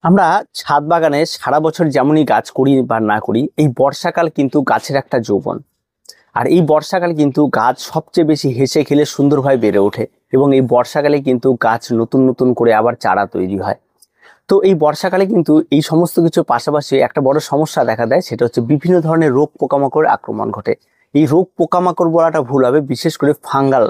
আমরা ছাদ বাগানে সারা বছর যেমনই গাছ করি বা না করি, এই বর্ষাকাল কিন্তু গাছের একটা যৌবন। আর এই বর্ষাকাল কিন্তু গাছ সবচেয়ে বেশি হেসে খেলে সুন্দরভাবে বেড়ে ওঠে এবং এই বর্ষাকালে কিন্তু গাছ নতুন নতুন করে আবার চারা তৈরি হয়। তো এই বর্ষাকালে কিন্তু এই সমস্ত কিছু পাশাপাশি একটা বড় সমস্যা দেখা দেয়, সেটা হচ্ছে বিভিন্ন ধরনের রোগ পোকামাকড় আক্রমণ ঘটে। এই রোগ পোকামাকড় বলাটা ভুল হবে, বিশেষ করে ফাঙ্গাল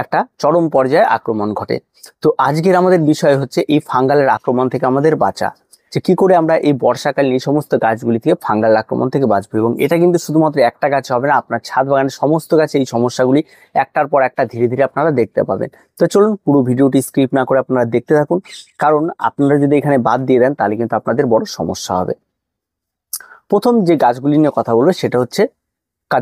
একটা চরম পর্যায়ে আক্রমণ ঘটে। তো আজকের আমাদের বিষয় হচ্ছে এই ফাঙ্গালের আক্রমণ থেকে আমাদের বাঁচা, যে কি করে আমরা এই বর্ষাকালীন এই সমস্ত গাছগুলি থেকে ফাঙ্গাল আক্রমণ থেকে বাঁচবো। এবং এটা কিন্তু শুধুমাত্র একটা গাছে হবে না, আপনার ছাদ বাগানের সমস্ত গাছে এই সমস্যাগুলি একটার পর একটা ধীরে ধীরে আপনারা দেখতে পাবেন। তো চলুন পুরো ভিডিওটি স্কিপ না করে আপনারা দেখতে থাকুন, কারণ আপনারা যদি এখানে বাদ দিয়ে দেন তাহলে কিন্তু আপনাদের বড় সমস্যা হবে। প্রথম যে গাছগুলি নিয়ে কথা বলবো সেটা হচ্ছে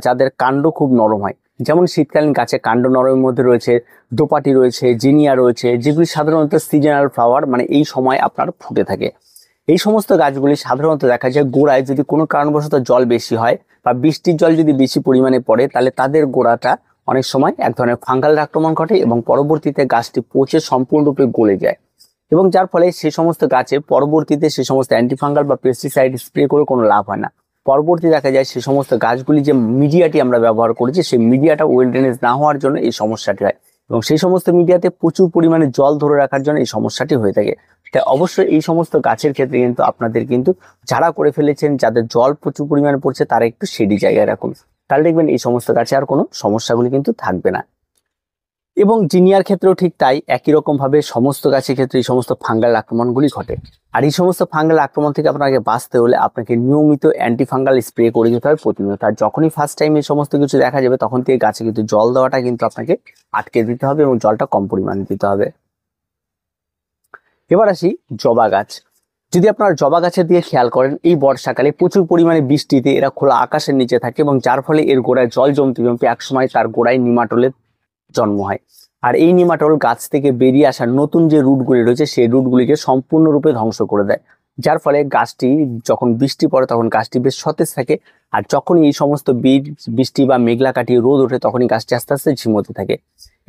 যাদের কাণ্ড খুব নরম হয়। যেমন শীতকালীন গাছে কাণ্ড নরমের মধ্যে রয়েছে দোপাটি, রয়েছে জিনিয়া, রয়েছে যেগুলি সাধারণত সিজনাল ফ্লাওয়ার, মানে এই সময় আপনার ফুটে থাকে। এই সমস্ত গাছগুলি সাধারণত দেখা যায় গোড়ায় যদি কোনো কারণবশত জল বেশি হয় বা বৃষ্টির জল যদি বেশি পরিমাণে পড়ে, তাহলে তাদের গোড়াটা অনেক সময় এক ধরনের ফাঙ্গাল আক্রমণ ঘটে এবং পরবর্তীতে গাছটি পচে সম্পূর্ণরূপে গলে যায়। এবং যার ফলে সেই সমস্ত গাছে পরবর্তীতে সে সমস্ত অ্যান্টিফাঙ্গাল বা পেস্টিসাইড স্প্রে করে কোনো লাভ হয় না। পরবর্তী দেখা যায় সে সমস্ত গাছগুলি যে মিডিয়াটি আমরা ব্যবহার করেছি, সেই মিডিয়াটা ওয়েল ড্রেনেজ না হওয়ার জন্য এই সমস্যাটি হয় এবং সেই সমস্ত মিডিয়াতে প্রচুর পরিমাণে জল ধরে রাখার জন্য এই সমস্যাটি হয়ে থাকে। তাই অবশ্যই এই সমস্ত গাছের ক্ষেত্রে কিন্তু আপনাদের কিন্তু যারা করে ফেলেছেন, যাদের জল প্রচুর পরিমাণে পড়ছে, তারা একটু শেডি জায়গায় রাখুন, তাহলে দেখবেন এই সমস্ত গাছে আর কোনো সমস্যাগুলি কিন্তু থাকবে না। এবং জিনিয়ার ক্ষেত্রেও ঠিক তাই, একই রকম ভাবে সমস্ত গাছের ক্ষেত্রে এই সমস্ত ফাঙ্গাল আক্রমণগুলি ঘটে। আর এই সমস্ত ফাঙ্গাল আক্রমণ থেকে আপনাকে বাঁচতে হলে আপনাকে নিয়মিত অ্যান্টিফাঙ্গাল স্প্রে করে যেতে হবে প্রতিনিয়ত। আর যখনই ফার্স্ট টাইম এই সমস্ত কিছু দেখা যাবে, তখন থেকে গাছে কিন্তু জল দেওয়াটা কিন্তু আপনাকে আটকে দিতে হবে এবং জলটা কম পরিমাণে দিতে হবে। এবার আসি জবা গাছ। যদি আপনারা জবা গাছের দিকে খেয়াল করেন, এই বর্ষাকালে প্রচুর পরিমাণে বৃষ্টিতে এরা খোলা আকাশের নিচে থাকে এবং যার ফলে এর গোড়ায় জল জমতে জমতে একসময় তার গোড়ায় নিমাটোলের জন্ম হয়। আর এই নিমাটোল গাছ থেকে বেরিয়ে আসা নতুন যে রুটগুলি রয়েছে, সেই রুটগুলিকে সম্পূর্ণরূপে ধ্বংস করে দেয়, যার ফলে গাছটি যখন বৃষ্টি পড়ে তখন গাছটি বেশ সতেজ থাকে। আর যখনই এই সমস্ত বৃষ্টি বা মেঘলা কাটিয়ে রোদ ওঠে, তখনই গাছটি আস্তে আস্তে ঝিমোতে থাকে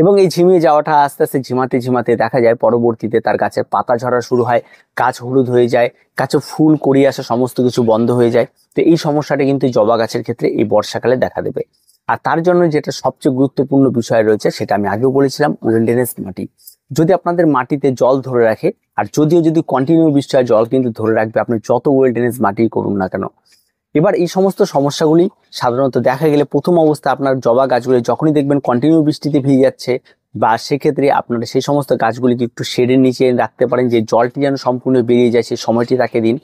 এবং এই ঝিমিয়ে যাওয়াটা আস্তে আস্তে ঝিমাতে ঝিমাতে দেখা যায় পরবর্তীতে তার গাছের পাতা ঝরা শুরু হয়, গাছ হলুদ হয়ে যায়, গাছে ফুল কড়িয়ে আসা সমস্ত কিছু বন্ধ হয়ে যায়। তো এই সমস্যাটা কিন্তু জবা গাছের ক্ষেত্রে এই বর্ষাকালে দেখা দেবে। আর তার জন্য যেটা সবচেয়ে গুরুত্বপূর্ণ বিষয় রয়েছে, সেটা আমি আগেও বলেছিলাম, ওয়েল ড্রেনেজ মাটি। যদি আপনাদের মাটিতে জল ধরে রাখে, আর যদি কন্টিনিউ বৃষ্টি হয়, জল কিন্তু ধরে রাখবে আপনি যত ওয়েল ড্রেনেজ মাটি করুন না কেন। এবার এই সমস্ত সমস্যাগুলি সাধারণত দেখা গেলে প্রথম অবস্থা আপনার জবা গাছগুলি যখনই দেখবেন কন্টিনিউ বৃষ্টিতে ভিজে যাচ্ছে, বা সেক্ষেত্রে আপনারা সেই সমস্ত গাছগুলিকে একটু শেডের নিচে রাখতে পারেন, যে জলটি যেন সম্পূর্ণ বেরিয়ে যায় সেই সময়টি তাকে দিন,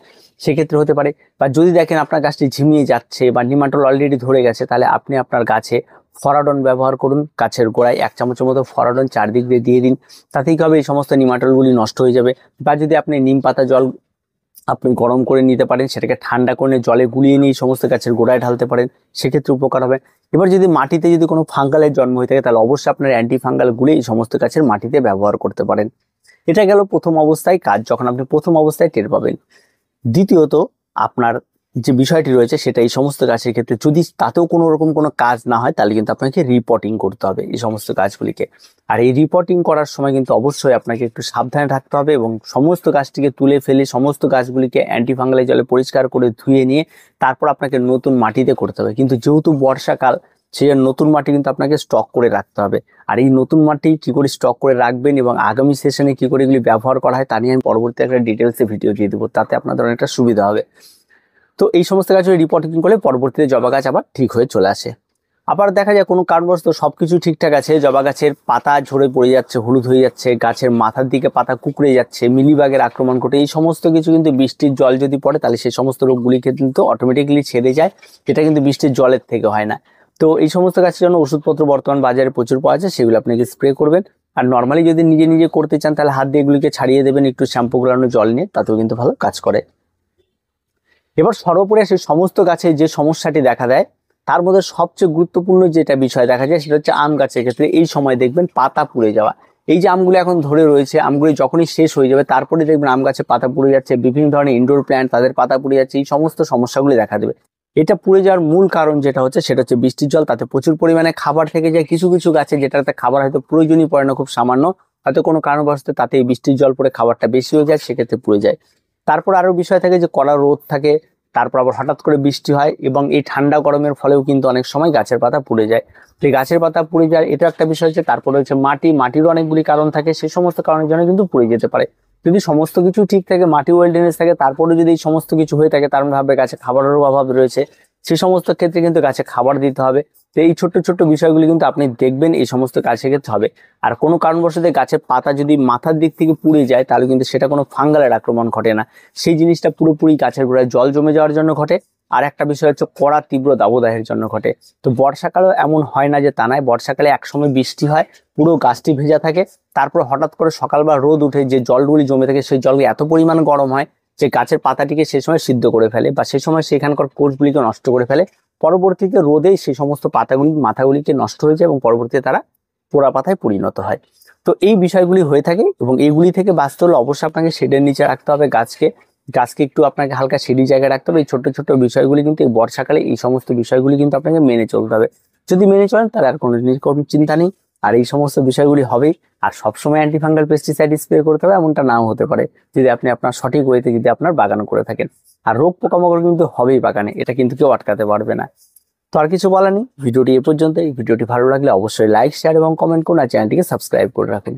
সেক্ষেত্রে হতে পারে। বা যদি দেখেন আপনার গাছটি ঝিমিয়ে যাচ্ছে বা নিমাটোল অলরেডি ধরে গেছে, তাহলে আপনি আপনার গাছে ফরাডন ব্যবহার করুন। গাছের গোড়ায় 1 চামচের মতো ফরাডন চারদিক দিয়ে দিন, তাতেই কি হবে, এই সমস্ত নিমাটোলগুলি নষ্ট হয়ে যাবে। বা যদি আপনি নিম পাতা জল আপনি গরম করে নিতে পারেন, সেটাকে ঠান্ডা করে জলে গুলিয়ে নিয়ে সমস্ত গাছের গোড়ায় ঢালতে পারেন, সেক্ষেত্রে উপকার হবে। এবার যদি মাটিতে যদি কোনো ফাঙ্গালের জন্ম হয়ে থাকে, তাহলে অবশ্যই আপনার অ্যান্টি ফাঙ্গাল গুলি এই সমস্ত গাছের মাটিতে ব্যবহার করতে পারেন। এটা গেল প্রথম অবস্থায় কাজ, যখন আপনি প্রথম অবস্থায় টের পাবেন। দ্বিতীয়ত, আপনার যে বিষয়টি রয়েছে সেটা এই সমস্ত গাছের ক্ষেত্রে যদি তাতেও কোনো রকম কোনো কাজ না হয়, তাহলে কিন্তু আপনাকে রিপোর্টিং করতে হবে এই সমস্ত গাছগুলিকে। আর এই রিপোর্টিং করার সময় কিন্তু অবশ্যই আপনাকে একটু সাবধানে থাকতে হবে এবং সমস্ত গাছটিকে তুলে ফেলে সমস্ত গাছগুলিকে অ্যান্টিফাঙ্গালের জলে পরিষ্কার করে ধুয়ে নিয়ে তারপর আপনাকে নতুন মাটিতে করতে হবে। কিন্তু যেহেতু বর্ষাকাল, সেই নতুন মাটি কিন্তু আপনাকে স্টক করে রাখতে হবে। আর এই নতুন মাটি কি করে স্টক করে রাখবেন এবং আগামী সেশনে কি করে এগুলি ব্যবহার করা হয়, তা নিয়ে আমি পরবর্তী একটা ডিটেলসে ভিডিও দিয়ে দেবো, তাতে আপনাদের অনেকটা সুবিধা হবে। তো এই সমস্ত গাছের রিপোর্টিং করলে পরবর্তীতে জবা গাছ আবার ঠিক হয়ে চলে আসে। আবার দেখা যায় কোনো কারণবশত সবকিছু ঠিকঠাক আছে, জবা গাছের পাতা ঝরে পড়ে যাচ্ছে, হলুদ হয়ে যাচ্ছে, গাছের মাথার দিকে পাতা কুঁকড়ে যাচ্ছে, মিলিবাগের আক্রমণ ঘটে, এই সমস্ত কিছু কিন্তু বৃষ্টির জল যদি পড়ে, তাহলে সেই সমস্ত রোগগুলিকে কিন্তু অটোমেটিক্যালি ছেড়ে যায়, এটা কিন্তু বৃষ্টির জলের থেকে হয় না। তো এই সমস্ত গাছের জন্য ওষুধপত্র বর্তমান বাজারে প্রচুর পাওয়া যায়, সেগুলো আপনাকে স্প্রে করবেন। আর নর্মালি যদি নিজে নিজে করতে চান, তাহলে হাত দিয়ে এগুলিকে ছাড়িয়ে দেবেন একটু শ্যাম্পু গুলানো জল নিয়ে, তাতেও কিন্তু ভালো কাজ করে। এবার সর্বোপরি আসে সমস্ত গাছে যে সমস্যাটি দেখা দেয়, তার মধ্যে সবচেয়ে গুরুত্বপূর্ণ যেটা বিষয় দেখা যায়, সেটা হচ্ছে আম গাছের ক্ষেত্রে এই সময় দেখবেন পাতা পুড়ে যাওয়া। এই যে আমগুলো এখন ধরে রয়েছে, আমগুলি যখনই শেষ হয়ে যাবে, তারপরে দেখবেন আম গাছে পাতা পুড়ে যাচ্ছে, বিভিন্ন ধরনের ইনডোর প্ল্যান্ট তাদের পাতা পুড়ে যাচ্ছে, এই সমস্ত সমস্যাগুলি দেখা দেবে। এটা পুড়ে যাওয়ার মূল কারণ যেটা হচ্ছে, সেটা হচ্ছে বৃষ্টির জল, তাতে প্রচুর পরিমাণে খাবার থেকে যায়। কিছু কিছু গাছে যেটাতে খাবার হয়তো প্রয়োজনই পড়ে না, খুব সামান্য, হয়তো কোনো কারণবশত তাতে বৃষ্টির জল পড়ে খাবারটা বেশি হয়ে যায়, সেক্ষেত্রে পুড়ে যায়। তারপর আরো বিষয় থাকে যে কড়া রোদ থাকে, তারপর আবার হঠাৎ করে বৃষ্টি হয় এবং এই ঠান্ডা গরমের ফলেও কিন্তু অনেক সময় গাছের পাতা পুড়ে যায়। তো এই গাছের পাতা পুড়ে যায় এটা একটা বিষয় হচ্ছে। তারপরে হচ্ছে মাটিরও অনেকগুলি কারণ থাকে, সেই সমস্ত কারণের জন্য কিন্তু পুড়ে যেতে পারে। যদি সমস্ত কিছু ঠিক থাকে, মাটি ওয়েল ড্রেনেজ থাকে, তারপরে যদি এই সমস্ত কিছু হয়ে থাকে, তার মানে ভাবে গাছে খাবারেরও অভাব রয়েছে, সেই সমস্ত ক্ষেত্রে কিন্তু গাছে খাবার দিতে হবে। তো এই ছোট্ট ছোট্ট বিষয়গুলি কিন্তু আপনি দেখবেন এই সমস্ত গাছের ক্ষেত্রে হবে। আর কোনো কারণবশত গাছের পাতা যদি মাথার দিক থেকে পুড়ে যায়, তাহলে কিন্তু সেটা কোনো ফাঙ্গালের আক্রমণ ঘটে না, সেই জিনিসটা পুরোপুরি গাছের গোড়ায় জল জমে যাওয়ার জন্য ঘটে। আর একটা বিষয় হচ্ছে কড়া তীব্র দাবদাহের জন্য ঘটে। তো বর্ষাকালেও এমন হয় না যে তা নয়, বর্ষাকালে একসময় বৃষ্টি হয়, পুরো গাছটি ভেজা থাকে, তারপর হঠাৎ করে সকালবেলা রোদ উঠে যে জলগুলি জমে থাকে সেই জলগুলি এত পরিমাণ গরম হয় যে গাছের পাতাটিকে সে সময় সিদ্ধ করে ফেলে বা সে সময় সেখানকার কোষগুলিকে নষ্ট করে ফেলে। পরবর্তীতে রোদেই সেই সমস্ত মাথাগুলিকে নষ্ট হয়ে যায় এবং পরবর্তীতে তারা পোড়া পাতায় পরিণত হয়। তো এই বিষয়গুলি হয়ে থাকে এবং এইগুলি থেকে বাঁচতে হলে অবশ্যই আপনাকে শেডের নিচে রাখতে হবে গাছকে একটু আপনাকে হালকা সিঁড়ি জায়গায় রাখতে হবে। এই ছোট্ট ছোট্ট বিষয়গুলি কিন্তু এই বর্ষাকালে এই সমস্ত বিষয়গুলি কিন্তু আপনাকে মেনে চলতে হবে। যদি মেনে চলেন তাহলে আর কোনো চিন্তা নেই, আর এই সমস্ত বিষয়গুলি হবেই। আর সবসময় অ্যান্টিফাঙ্গাল পেস্টিসাইড স্প্রে করতে হবে এমনটা নাও হতে পারে, যদি আপনি আপনার সঠিক ওয়েতে যদি আপনার বাগান করে থাকেন। আর রোগ পোকামাকড় কিন্তু হবেই বাগানে, এটা কিন্তু কেউ আটকাতে পারবে না। তো আর কিছু বলার নেই, ভিডিওটি এ পর্যন্ত। এই ভিডিওটি ভালো লাগলে অবশ্যই লাইক, শেয়ার এবং কমেন্ট করুন আর চ্যানেলটিকে সাবস্ক্রাইব করে রাখুন।